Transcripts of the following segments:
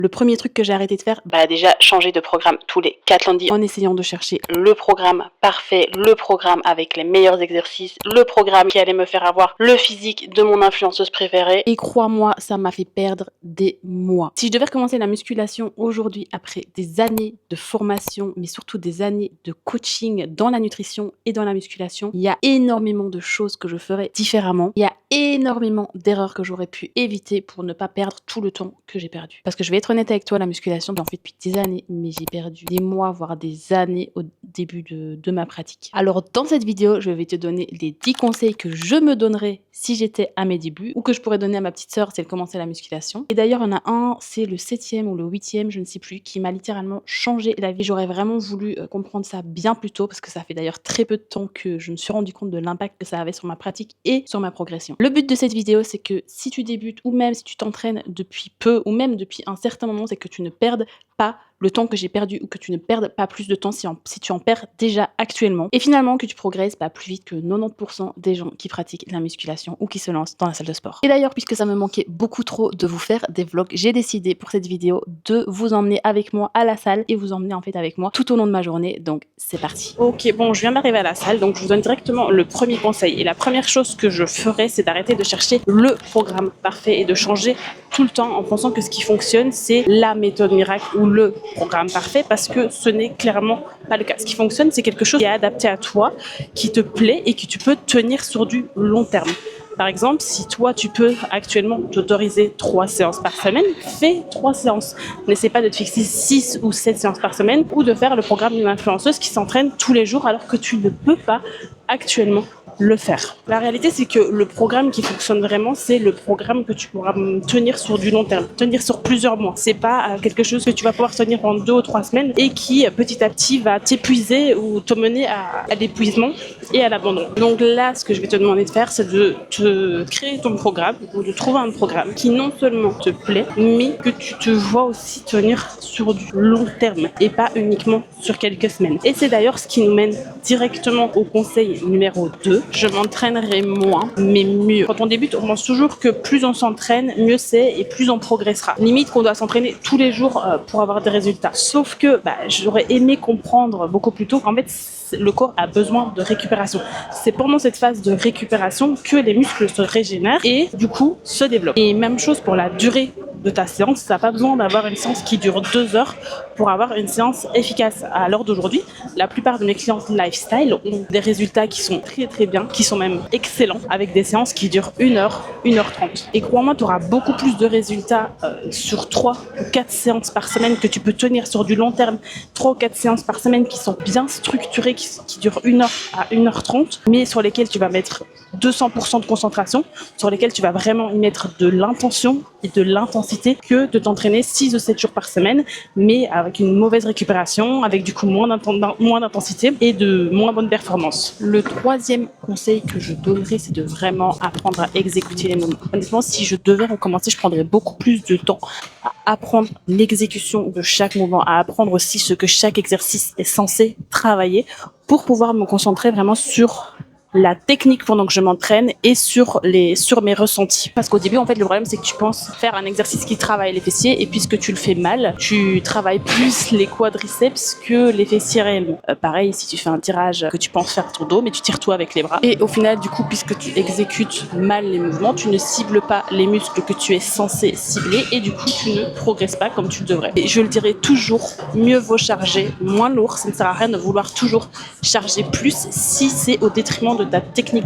Le premier truc que j'ai arrêté de faire, déjà changer de programme tous les 4 lundis en essayant de chercher le programme parfait, le programme avec les meilleurs exercices, le programme qui allait me faire avoir le physique de mon influenceuse préférée. Et crois-moi, ça m'a fait perdre des mois. Si je devais recommencer la musculation aujourd'hui après des années de formation, mais surtout des années de coaching dans la nutrition et dans la musculation, il y a énormément de choses que je ferais différemment. Il y a énormément d'erreurs que j'aurais pu éviter pour ne pas perdre tout le temps que j'ai perdu. Parce que je vais être honnête avec toi, la musculation, j'en fais depuis des années, mais j'ai perdu des mois, voire des années au début de ma pratique. Alors dans cette vidéo, je vais te donner les 10 conseils que je me donnerais si j'étais à mes débuts, ou que je pourrais donner à ma petite sœur si elle commençait la musculation. Et d'ailleurs, il y en a un, c'est le 7e ou le 8e, je ne sais plus, qui m'a littéralement changé la vie. J'aurais vraiment voulu comprendre ça bien plus tôt, parce que ça fait d'ailleurs très peu de temps que je me suis rendu compte de l'impact que ça avait sur ma pratique et sur ma progression. Le but de cette vidéo, c'est que si tu débutes, ou même si tu t'entraînes depuis peu, ou même depuis un certain moment, c'est que tu ne perdes pas le temps que j'ai perdu, ou que tu ne perdes pas plus de temps si tu en perds déjà actuellement. Et finalement, que tu progresses plus vite que 90% des gens qui pratiquent la musculation ou qui se lancent dans la salle de sport. Et d'ailleurs, puisque ça me manquait beaucoup trop de vous faire des vlogs, j'ai décidé pour cette vidéo de vous emmener avec moi à la salle et vous emmener en fait avec moi tout au long de ma journée. Donc c'est parti. Ok, bon, je viens d'arriver à la salle, donc je vous donne directement le premier conseil. Et la première chose que je ferai, c'est d'arrêter de chercher le programme parfait et de changer tout le temps en pensant que ce qui fonctionne, c'est la méthode miracle ou le programme parfait, parce que ce n'est clairement pas le cas. Ce qui fonctionne, c'est quelque chose qui est adapté à toi, qui te plaît et que tu peux tenir sur du long terme. Par exemple, si toi, tu peux actuellement t'autoriser 3 séances par semaine, fais 3 séances. N'essaie pas de te fixer 6 ou 7 séances par semaine ou de faire le programme d'une influenceuse qui s'entraîne tous les jours alors que tu ne peux pas actuellement le faire. La réalité, c'est que le programme qui fonctionne vraiment, c'est le programme que tu pourras tenir sur du long terme, tenir sur plusieurs mois. C'est pas quelque chose que tu vas pouvoir tenir en 2 ou 3 semaines et qui petit à petit va t'épuiser ou te mener à l'épuisement et à l'abandon. Donc là, ce que je vais te demander de faire, c'est de te créer ton programme ou de trouver un programme qui non seulement te plaît, mais que tu te vois aussi tenir sur du long terme et pas uniquement sur quelques semaines. Et c'est d'ailleurs ce qui nous mène directement au conseil numéro 2. Je m'entraînerai moins, mais mieux. Quand on débute, on pense toujours que plus on s'entraîne, mieux c'est et plus on progressera. Limite qu'on doit s'entraîner tous les jours pour avoir des résultats. Sauf que j'aurais aimé comprendre beaucoup plus tôt qu'en fait, le corps a besoin de récupération. C'est pendant cette phase de récupération que les muscles se régénèrent et du coup se développent. Et même chose pour la durée de ta séance, tu n'as pas besoin d'avoir une séance qui dure 2 heures pour avoir une séance efficace. À l'heure d'aujourd'hui, la plupart de mes clientes lifestyle ont des résultats qui sont très très bien, qui sont même excellents, avec des séances qui durent 1 heure, 1h30. Et crois-moi, tu auras beaucoup plus de résultats sur 3 ou 4 séances par semaine que tu peux tenir sur du long terme. 3 ou 4 séances par semaine qui sont bien structurées, qui durent 1 heure à 1h30, mais sur lesquelles tu vas mettre 200% de concentration, sur lesquelles tu vas vraiment y mettre de l'intention et de l'intensité, que de t'entraîner 6 ou 7 jours par semaine, mais avec une mauvaise récupération, avec du coup moins d'intensité et de moins bonne performance. Le 3e conseil que je donnerais, c'est de vraiment apprendre à exécuter les mouvements. Honnêtement, si je devais recommencer, je prendrais beaucoup plus de temps à apprendre l'exécution de chaque mouvement, à apprendre aussi ce que chaque exercice est censé travailler pour pouvoir me concentrer vraiment sur la technique pendant que je m'entraîne et sur mes ressentis. Parce qu'au début, en fait, le problème, c'est que tu penses faire un exercice qui travaille les fessiers et puisque tu le fais mal, tu travailles plus les quadriceps que les fessiers réellement. Pareil, si tu fais un tirage que tu penses faire ton dos, mais tu tires tout avec les bras. Et au final, du coup, puisque tu exécutes mal les mouvements, tu ne cibles pas les muscles que tu es censé cibler et du coup, tu ne progresses pas comme tu le devrais. Et je le dirais toujours, mieux vaut charger moins lourd. Ça ne sert à rien de vouloir toujours charger plus si c'est au détriment de ta technique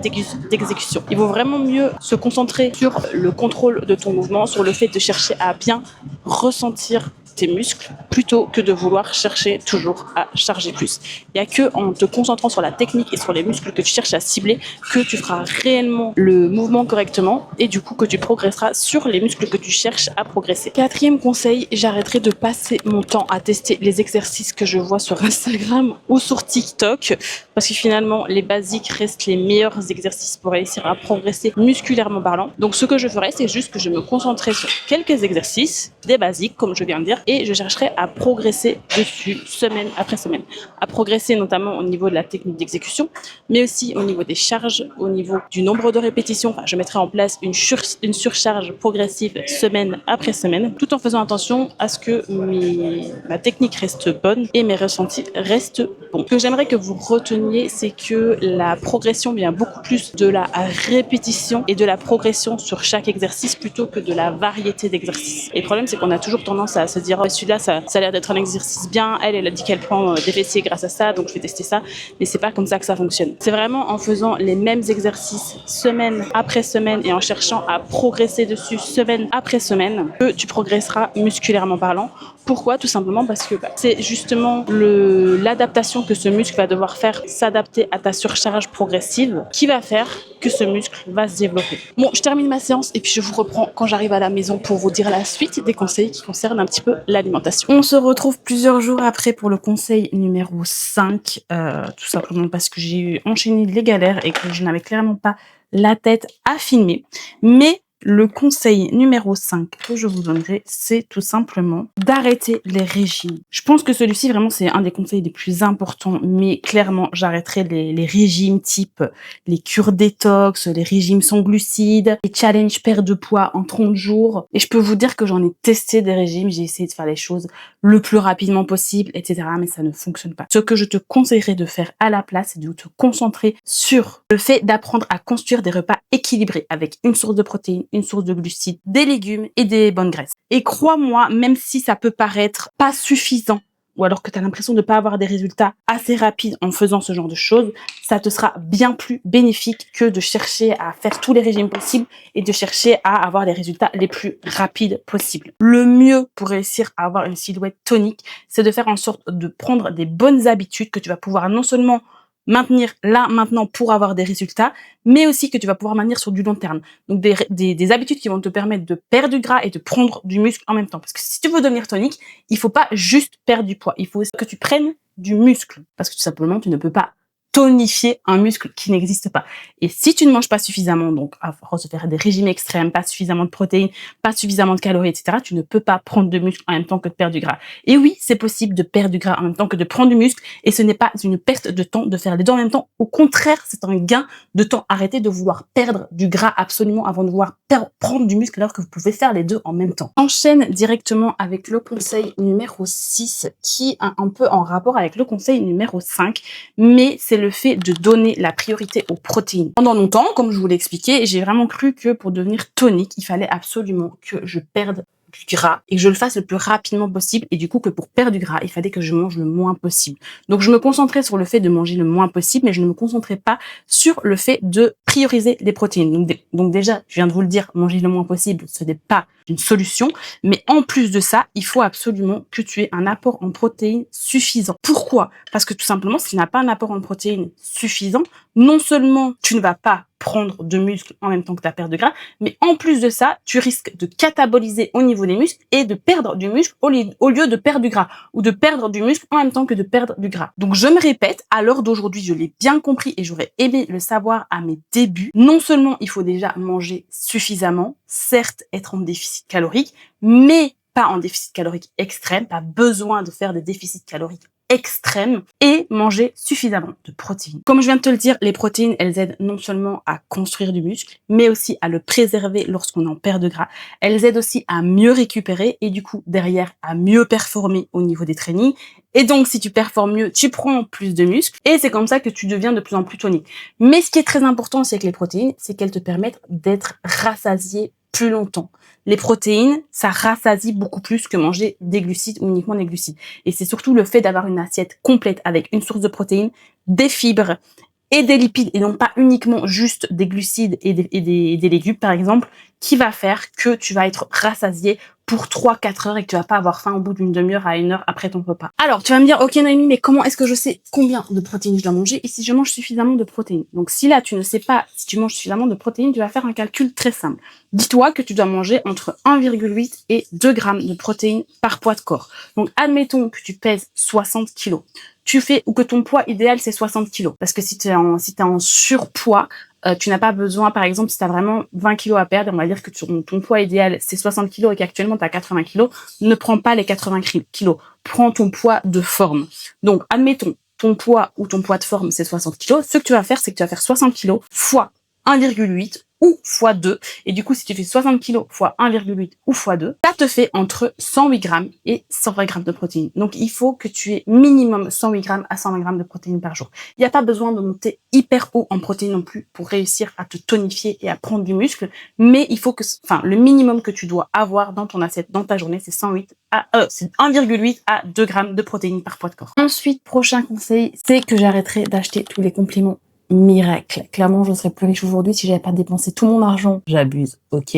d'exécution. Il vaut vraiment mieux se concentrer sur le contrôle de ton mouvement, sur le fait de chercher à bien ressentir tes muscles plutôt que de vouloir chercher toujours à charger plus. Il n'y a que en te concentrant sur la technique et sur les muscles que tu cherches à cibler que tu feras réellement le mouvement correctement et du coup que tu progresseras sur les muscles que tu cherches à progresser. 4e conseil, j'arrêterai de passer mon temps à tester les exercices que je vois sur Instagram ou sur TikTok parce que finalement les basiques restent les meilleurs exercices pour réussir à progresser musculairement parlant. Donc ce que je ferai, c'est juste que je me concentrerai sur quelques exercices, des basiques comme je viens de dire, et je chercherai à progresser dessus semaine après semaine. À progresser notamment au niveau de la technique d'exécution, mais aussi au niveau des charges, au niveau du nombre de répétitions. Enfin, je mettrai en place une surcharge progressive semaine après semaine, tout en faisant attention à ce que ma technique reste bonne et mes ressentis restent bons. Ce que j'aimerais que vous reteniez, c'est que la progression vient beaucoup plus de la répétition et de la progression sur chaque exercice plutôt que de la variété d'exercices. Et le problème, c'est qu'on a toujours tendance à se dire oh, celui-là, ça a l'air d'être un exercice bien, elle a dit qu'elle prend des fessiers grâce à ça, donc je vais tester ça. Mais c'est pas comme ça que ça fonctionne. C'est vraiment en faisant les mêmes exercices semaine après semaine et en cherchant à progresser dessus semaine après semaine que tu progresseras musculairement parlant. Pourquoi? Tout simplement parce que c'est justement l'adaptation que ce muscle va devoir faire, s'adapter à ta surcharge progressive, qui va faire que ce muscle va se développer. Bon, je termine ma séance et puis je vous reprends quand j'arrive à la maison pour vous dire la suite des conseils qui concernent un petit peu l'alimentation. On se retrouve plusieurs jours après pour le conseil numéro 5, tout simplement parce que j'ai enchaîné les galères et que je n'avais clairement pas la tête à filmer. Mais le conseil numéro 5 que je vous donnerai, c'est tout simplement d'arrêter les régimes. Je pense que celui-ci, vraiment, c'est un des conseils les plus importants, mais clairement, j'arrêterai les régimes type les cures détox, les régimes sans glucides, les challenges perte de poids en 30 jours. Et je peux vous dire que j'en ai testé des régimes, j'ai essayé de faire les choses le plus rapidement possible, etc., mais ça ne fonctionne pas. Ce que je te conseillerais de faire à la place, c'est de te concentrer sur le fait d'apprendre à construire des repas équilibrés avec une source de protéines, une source de glucides, des légumes et des bonnes graisses. Et crois-moi, même si ça peut paraître pas suffisant, ou alors que tu as l'impression de ne pas avoir des résultats assez rapides en faisant ce genre de choses, ça te sera bien plus bénéfique que de chercher à faire tous les régimes possibles et de chercher à avoir les résultats les plus rapides possibles. Le mieux pour réussir à avoir une silhouette tonique, c'est de faire en sorte de prendre des bonnes habitudes que tu vas pouvoir non seulement maintenir là, maintenant, pour avoir des résultats, mais aussi que tu vas pouvoir maintenir sur du long terme. Donc, des habitudes qui vont te permettre de perdre du gras et de prendre du muscle en même temps. Parce que si tu veux devenir tonique, il faut pas juste perdre du poids. Il faut aussi que tu prennes du muscle. Parce que tout simplement, tu ne peux pas tonifier un muscle qui n'existe pas. Et si tu ne manges pas suffisamment, donc à force de faire des régimes extrêmes, pas suffisamment de protéines, pas suffisamment de calories, etc., tu ne peux pas prendre de muscle en même temps que de perdre du gras. Et oui, c'est possible de perdre du gras en même temps que de prendre du muscle, et ce n'est pas une perte de temps de faire les deux en même temps. Au contraire, c'est un gain de temps. Arrêtez de vouloir perdre du gras absolument avant de vouloir prendre du muscle alors que vous pouvez faire les deux en même temps. J'enchaîne directement avec le conseil numéro 6 qui est un peu en rapport avec le conseil numéro 5, mais c'est le fait de donner la priorité aux protéines. Pendant longtemps, comme je vous l'ai expliqué, j'ai vraiment cru que pour devenir tonique, il fallait absolument que je perde du gras et que je le fasse le plus rapidement possible, et du coup que pour perdre du gras, il fallait que je mange le moins possible. Donc je me concentrais sur le fait de manger le moins possible, mais je ne me concentrais pas sur le fait de prioriser les protéines. Donc déjà, je viens de vous le dire, manger le moins possible, ce n'est pas une solution, mais en plus de ça, il faut absolument que tu aies un apport en protéines suffisant. Pourquoi? Parce que tout simplement, si tu n'as pas un apport en protéines suffisant, non seulement tu ne vas pas prendre de muscle en même temps que ta perte de gras, mais en plus de ça, tu risques de cataboliser au niveau des muscles et de perdre du muscle au lieu de perdre du gras, ou de perdre du muscle en même temps que de perdre du gras. Donc je me répète, à l'heure d'aujourd'hui, je l'ai bien compris et j'aurais aimé le savoir à mes débuts. Non seulement il faut déjà manger suffisamment, certes être en déficit calorique, mais pas en déficit calorique extrême, pas besoin de faire des déficits caloriques extrême, et manger suffisamment de protéines. Comme je viens de te le dire, les protéines, elles aident non seulement à construire du muscle, mais aussi à le préserver lorsqu'on en perd de gras. Elles aident aussi à mieux récupérer et du coup, derrière, à mieux performer au niveau des trainings. Et donc, si tu performes mieux, tu prends plus de muscles et c'est comme ça que tu deviens de plus en plus tonique. Mais ce qui est très important aussi avec les protéines, c'est qu'elles te permettent d'être rassasié plus longtemps. Les protéines, ça rassasie beaucoup plus que manger des glucides ou uniquement des glucides. Et c'est surtout le fait d'avoir une assiette complète avec une source de protéines, des fibres et des lipides, et non pas uniquement juste des glucides et des légumes, par exemple, qui va faire que tu vas être rassasié pour 3-4 heures et que tu vas pas avoir faim au bout d'une demi-heure à 1 heure après ton repas. Alors, tu vas me dire, ok Noémie, mais comment est-ce que je sais combien de protéines je dois manger et si je mange suffisamment de protéines? Donc si là, tu ne sais pas si tu manges suffisamment de protéines, tu vas faire un calcul très simple. Dis-toi que tu dois manger entre 1,8 et 2 grammes de protéines par poids de corps. Donc admettons que tu pèses 60 kilos. Ou que ton poids idéal c'est 60 kilos. Parce que si tu es en surpoids, Tu n'as pas besoin, par exemple, si tu as vraiment 20 kilos à perdre, on va dire que ton poids idéal, c'est 60 kilos et qu'actuellement, tu as 80 kilos, ne prends pas les 80 kilos. Prends ton poids de forme. Donc, admettons, ton poids ou ton poids de forme, c'est 60 kilos. Ce que tu vas faire, c'est que tu vas faire 60 kilos fois 1,8 ou fois 2. Et du coup, si tu fais 60 kilos fois 1,8 ou fois 2, ça te fait entre 108 grammes et 120 grammes de protéines. Donc, il faut que tu aies minimum 108 grammes à 120 grammes de protéines par jour. Il n'y a pas besoin de monter hyper haut en protéines non plus pour réussir à te tonifier et à prendre du muscle. Mais il faut que, le minimum que tu dois avoir dans ton assiette, dans ta journée, c'est c'est 1,8 à 2 grammes de protéines par poids de corps. Ensuite, prochain conseil, c'est que j'arrêterai d'acheter tous les compléments miracle. Clairement, je serais plus riche aujourd'hui si j'avais pas dépensé tout mon argent. J'abuse, ok.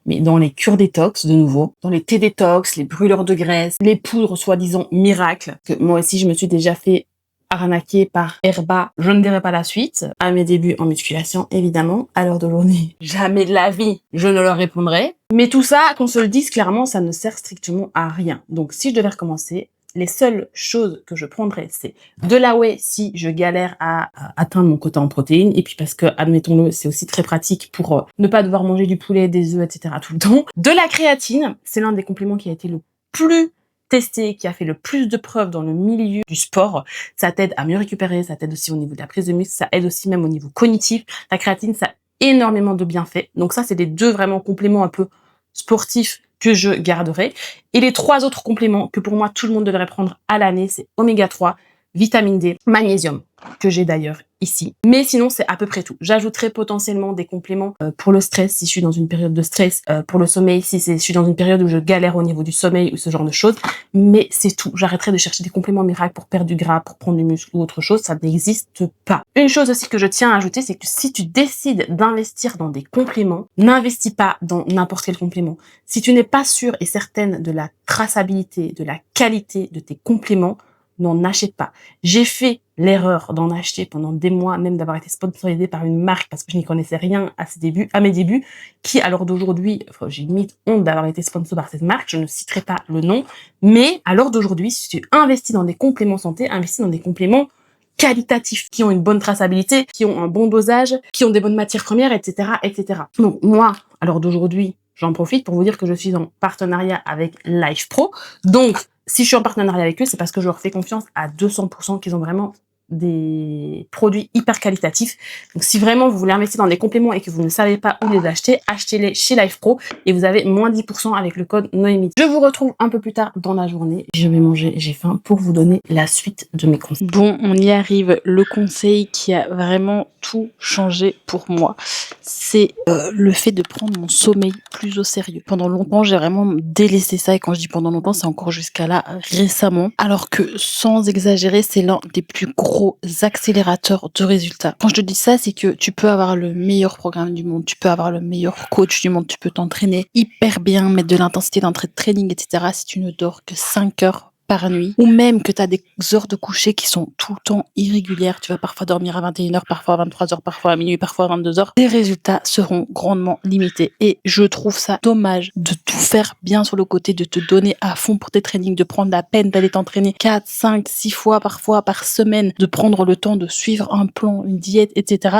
Mais dans les cures détox, de nouveau, dans les thés détox, les brûleurs de graisse, les poudres soi-disant miracles, que moi aussi je me suis déjà fait arnaquer par Herba. Je ne dirai pas la suite. À mes débuts en musculation, évidemment. À l'heure d'aujourd'hui, jamais de la vie, je ne leur répondrai. Mais tout ça, qu'on se le dise clairement, ça ne sert strictement à rien. Donc, si je devais recommencer, les seules choses que je prendrais, c'est de la whey si je galère à atteindre mon quota en protéines. Et puis parce que, admettons-le, c'est aussi très pratique pour ne pas devoir manger du poulet, des œufs, etc. tout le temps. De la créatine, c'est l'un des compléments qui a été le plus testé, qui a fait le plus de preuves dans le milieu du sport. Ça t'aide à mieux récupérer, ça t'aide aussi au niveau de la prise de muscle, ça aide aussi même au niveau cognitif. La créatine, ça a énormément de bienfaits. Donc ça, c'est les deux vraiment compléments un peu sportifs que je garderai. Et les 3 autres compléments que pour moi tout le monde devrait prendre à l'année, c'est oméga 3, vitamine D, magnésium, que j'ai d'ailleurs ici. Mais sinon, c'est à peu près tout. J'ajouterai potentiellement des compléments pour le stress, si je suis dans une période de stress, pour le sommeil, si je suis dans une période où je galère au niveau du sommeil ou ce genre de choses. Mais c'est tout. J'arrêterai de chercher des compléments miracles pour perdre du gras, pour prendre du muscle ou autre chose. Ça n'existe pas. Une chose aussi que je tiens à ajouter, c'est que si tu décides d'investir dans des compléments, n'investis pas dans n'importe quel complément. Si tu n'es pas sûre et certaine de la traçabilité, de la qualité de tes compléments, n'en achète pas. J'ai fait l'erreur d'en acheter pendant des mois, même d'avoir été sponsorisée par une marque parce que je n'y connaissais rien à mes débuts, qui à l'heure d'aujourd'hui, j'ai limite honte d'avoir été sponsorisée par cette marque, je ne citerai pas le nom, mais à l'heure d'aujourd'hui, si tu investis dans des compléments santé, investis dans des compléments qualitatifs, qui ont une bonne traçabilité, qui ont un bon dosage, qui ont des bonnes matières premières, etc., etc. Donc moi, à l'heure d'aujourd'hui, j'en profite pour vous dire que je suis en partenariat avec Life Pro. Donc, si je suis en partenariat avec eux, c'est parce que je leur fais confiance à 200% qu'ils ont vraiment des produits hyper qualitatifs. Donc, si vraiment vous voulez investir dans des compléments et que vous ne savez pas où les acheter, achetez-les chez Life Pro et vous avez moins 10% avec le code Noémie. Je vous retrouve un peu plus tard dans la journée. Je vais manger, j'ai faim, pour vous donner la suite de mes conseils. Bon, on y arrive. Le conseil qui a vraiment tout changé pour moi, c'est le fait de prendre mon sommeil plus au sérieux. Pendant longtemps, j'ai vraiment délaissé ça, et quand je dis pendant longtemps, c'est encore jusqu'à là récemment. Alors que, sans exagérer, c'est l'un des plus gros accélérateurs de résultats. Quand je te dis ça, c'est que tu peux avoir le meilleur programme du monde, tu peux avoir le meilleur coach du monde, tu peux t'entraîner hyper bien, mettre de l'intensité dans le training, etc. Si tu ne dors que 5 heures par nuit, ou même que tu as des heures de coucher qui sont tout le temps irrégulières, tu vas parfois dormir à 21h, parfois à 23h, parfois à minuit, parfois à 22h, tes résultats seront grandement limités. Et je trouve ça dommage de tout faire bien sur le côté, de te donner à fond pour tes trainings, de prendre la peine d'aller t'entraîner 4, 5, 6 fois parfois par semaine, de prendre le temps de suivre un plan, une diète, etc.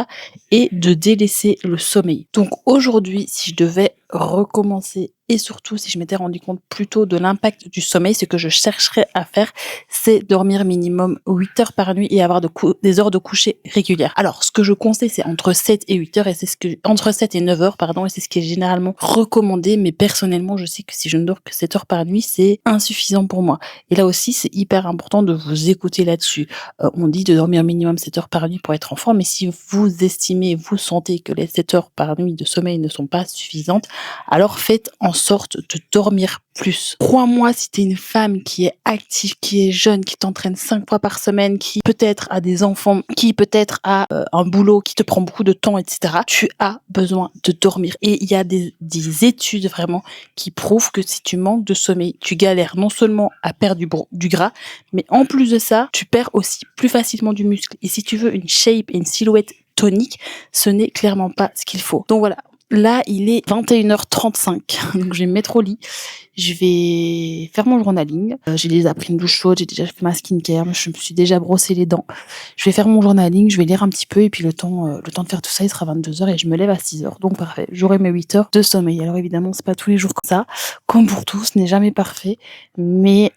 et de délaisser le sommeil. Donc aujourd'hui, si je devais recommencer, et surtout si je m'étais rendu compte plutôt de l'impact du sommeil, ce que je chercherais à faire, c'est dormir minimum 8 heures par nuit et avoir des heures de coucher régulières. Alors, ce que je conseille, c'est entre 7 et 8 heures, et entre 7 et 9 heures, pardon, et c'est ce qui est généralement recommandé, mais personnellement, je sais que si je ne dors que 7 heures par nuit, c'est insuffisant pour moi. Et là aussi, c'est hyper important de vous écouter là-dessus. On dit de dormir minimum 7 heures par nuit pour être en forme, mais si vous estimez, vous sentez que les 7 heures par nuit de sommeil ne sont pas suffisantes, alors faites en sorte de dormir plus. Crois-moi, si t'es une femme qui est active, qui est jeune, qui t'entraîne 5 fois par semaine, qui peut-être a des enfants, qui peut-être a un boulot qui te prend beaucoup de temps, etc., tu as besoin de dormir. Et il y a des études vraiment qui prouvent que si tu manques de sommeil, tu galères non seulement à perdre du gras, mais en plus de ça, tu perds aussi plus facilement du muscle. Et si tu veux une shape et une silhouette tonique, ce n'est clairement pas ce qu'il faut. Donc voilà. Là, il est 21h35, donc je vais me mettre au lit. je vais faire mon journaling. J'ai déjà pris une douche chaude, j'ai déjà fait ma skincare, je me suis déjà brossé les dents. Je vais faire mon journaling, je vais lire un petit peu et puis le temps de faire tout ça, il sera 22h et je me lève à 6h. Donc parfait, j'aurai mes 8 heures de sommeil. Alors évidemment, c'est pas tous les jours comme ça. Comme pour tout, ce n'est jamais parfait. Mais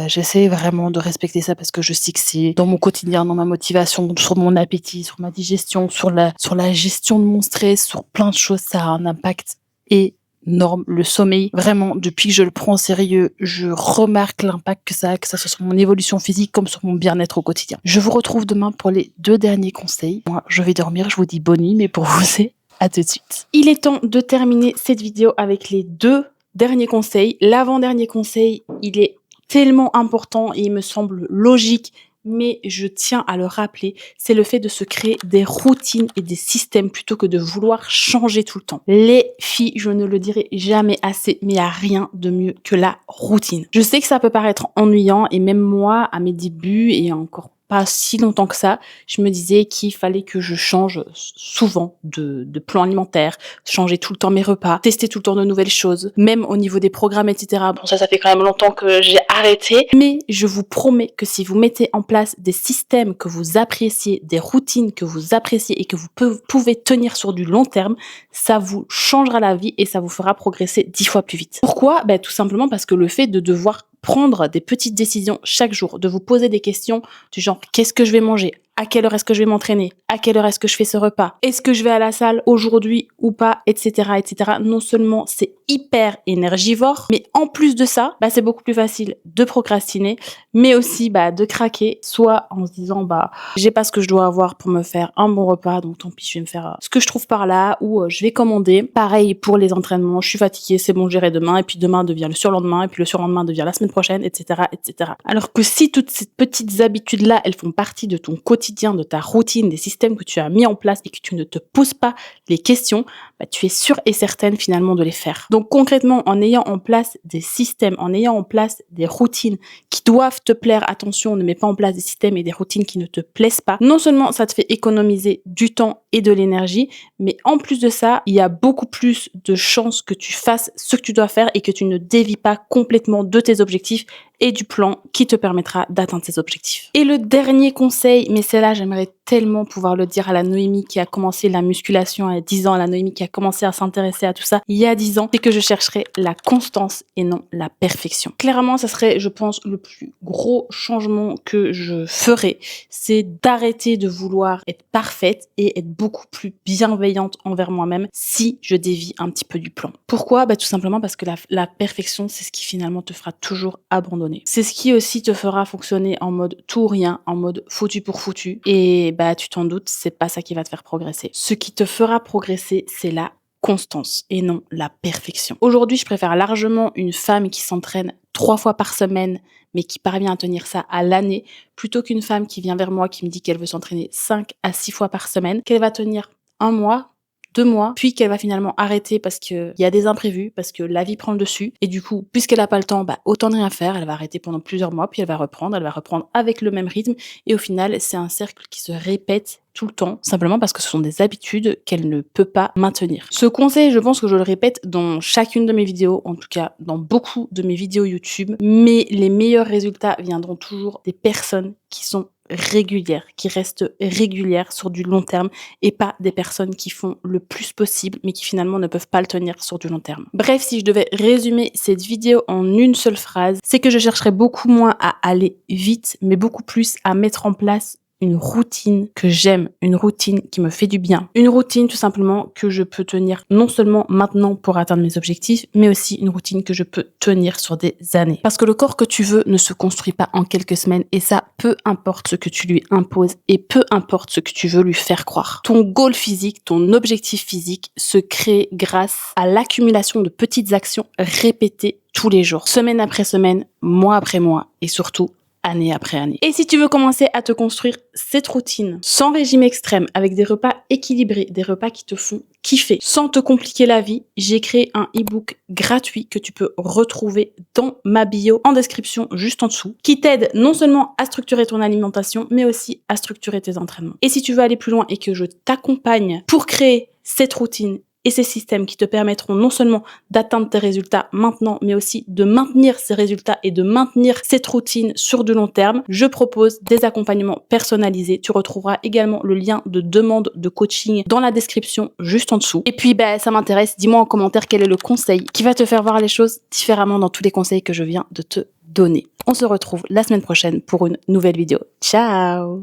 j'essaie vraiment de respecter ça parce que je sais que c'est dans mon quotidien, dans ma motivation, sur mon appétit, sur ma digestion, sur la gestion de mon stress, sur plein de choses, ça a un impact énorme. Le sommeil, vraiment, depuis que je le prends au sérieux, je remarque l'impact que ça a, que ça soit sur mon évolution physique comme sur mon bien-être au quotidien. Je vous retrouve demain pour les 2 derniers conseils. Moi, je vais dormir, je vous dis bonne nuit, mais pour vous, c'est à tout de suite. Il est temps de terminer cette vidéo avec les 2 derniers conseils. L'avant-dernier conseil, il est tellement important et il me semble logique, mais je tiens à le rappeler, c'est le fait de se créer des routines et des systèmes plutôt que de vouloir changer tout le temps. Les filles, je ne le dirai jamais assez, mais il n'y a rien de mieux que la routine. Je sais que ça peut paraître ennuyant et même moi, à mes débuts et encore pas si longtemps que ça, je me disais qu'il fallait que je change souvent de plan alimentaire, changer tout le temps mes repas, tester tout le temps de nouvelles choses, même au niveau des programmes, etc. Bon, ça fait quand même longtemps que j'ai arrêté. Mais je vous promets que si vous mettez en place des systèmes que vous appréciez, des routines que vous appréciez et que vous pouvez tenir sur du long terme, ça vous changera la vie et ça vous fera progresser 10 fois plus vite. Pourquoi ? Tout simplement parce que le fait de devoir prendre des petites décisions chaque jour, de vous poser des questions du genre qu'est-ce que je vais manger ? À quelle heure est-ce que je vais m'entraîner ? À quelle heure est-ce que je fais ce repas ? Est-ce que je vais à la salle aujourd'hui ou pas ? Etc. etc. Non seulement c'est hyper énergivore, mais en plus de ça, c'est beaucoup plus facile de procrastiner, mais aussi de craquer, soit en se disant j'ai pas ce que je dois avoir pour me faire un bon repas, donc tant pis, je vais me faire ce que je trouve par là, ou je vais commander. Pareil pour les entraînements, je suis fatiguée, c'est bon, j'irai demain, et puis demain devient le surlendemain, et puis le surlendemain devient la semaine prochaine, etc. etc. Alors que si toutes ces petites habitudes-là, elles font partie de ton quotidien, de ta routine, des systèmes que tu as mis en place et que tu ne te poses pas les questions, tu es sûre et certaine finalement de les faire. Donc concrètement, en ayant en place des systèmes, en ayant en place des routines qui doivent te plaire, attention, ne mets pas en place des systèmes et des routines qui ne te plaisent pas, non seulement ça te fait économiser du temps et de l'énergie, mais en plus de ça, il y a beaucoup plus de chances que tu fasses ce que tu dois faire et que tu ne dévies pas complètement de tes objectifs et du plan qui te permettra d'atteindre tes objectifs. Et le dernier conseil, mais c'est là, j'aimerais tellement pouvoir le dire à la Noémie qui a commencé la musculation à 10 ans, à la Noémie qui a commencé à s'intéresser à tout ça il y a 10 ans, c'est que je chercherai la constance et non la perfection. Clairement, ça serait, je pense, le plus gros changement que je ferais, c'est d'arrêter de vouloir être parfaite et être beaucoup plus bienveillante envers moi-même si je dévie un petit peu du plan. Pourquoi ? Tout simplement parce que la perfection, c'est ce qui finalement te fera toujours abandonner. C'est ce qui aussi te fera fonctionner en mode tout ou rien, en mode foutu pour foutu. Et tu t'en doutes, c'est pas ça qui va te faire progresser. Ce qui te fera progresser, c'est la constance et non la perfection. Aujourd'hui, je préfère largement une femme qui s'entraîne 3 fois par semaine, mais qui parvient à tenir ça à l'année, plutôt qu'une femme qui vient vers moi, qui me dit qu'elle veut s'entraîner 5 à 6 fois par semaine, qu'elle va tenir 1 mois, 2 mois, puis qu'elle va finalement arrêter parce qu'il y a des imprévus, parce que la vie prend le dessus. Et du coup, puisqu'elle n'a pas le temps, autant de rien faire. Elle va arrêter pendant plusieurs mois, puis elle va reprendre avec le même rythme. Et au final, c'est un cercle qui se répète tout le temps, simplement parce que ce sont des habitudes qu'elle ne peut pas maintenir. Ce conseil, je pense que je le répète dans chacune de mes vidéos, en tout cas dans beaucoup de mes vidéos YouTube, mais les meilleurs résultats viendront toujours des personnes qui sont régulières, qui restent régulières sur du long terme et pas des personnes qui font le plus possible mais qui finalement ne peuvent pas le tenir sur du long terme. Bref, si je devais résumer cette vidéo en une seule phrase, c'est que je chercherais beaucoup moins à aller vite mais beaucoup plus à mettre en place une routine que j'aime, une routine qui me fait du bien. Une routine tout simplement que je peux tenir non seulement maintenant pour atteindre mes objectifs, mais aussi une routine que je peux tenir sur des années. Parce que le corps que tu veux ne se construit pas en quelques semaines et ça, peu importe ce que tu lui imposes et peu importe ce que tu veux lui faire croire. Ton goal physique, ton objectif physique se crée grâce à l'accumulation de petites actions répétées tous les jours, semaine après semaine, mois après mois et surtout année après année. Et si tu veux commencer à te construire cette routine sans régime extrême, avec des repas équilibrés, des repas qui te font kiffer, sans te compliquer la vie, j'ai créé un e-book gratuit que tu peux retrouver dans ma bio en description juste en dessous, qui t'aide non seulement à structurer ton alimentation, mais aussi à structurer tes entraînements. Et si tu veux aller plus loin et que je t'accompagne pour créer cette routine et ces systèmes qui te permettront non seulement d'atteindre tes résultats maintenant, mais aussi de maintenir ces résultats et de maintenir cette routine sur du long terme, je propose des accompagnements personnalisés. Tu retrouveras également le lien de demande de coaching dans la description juste en dessous. Et puis, ça m'intéresse, dis-moi en commentaire quel est le conseil qui va te faire voir les choses différemment dans tous les conseils que je viens de te donner. On se retrouve la semaine prochaine pour une nouvelle vidéo. Ciao!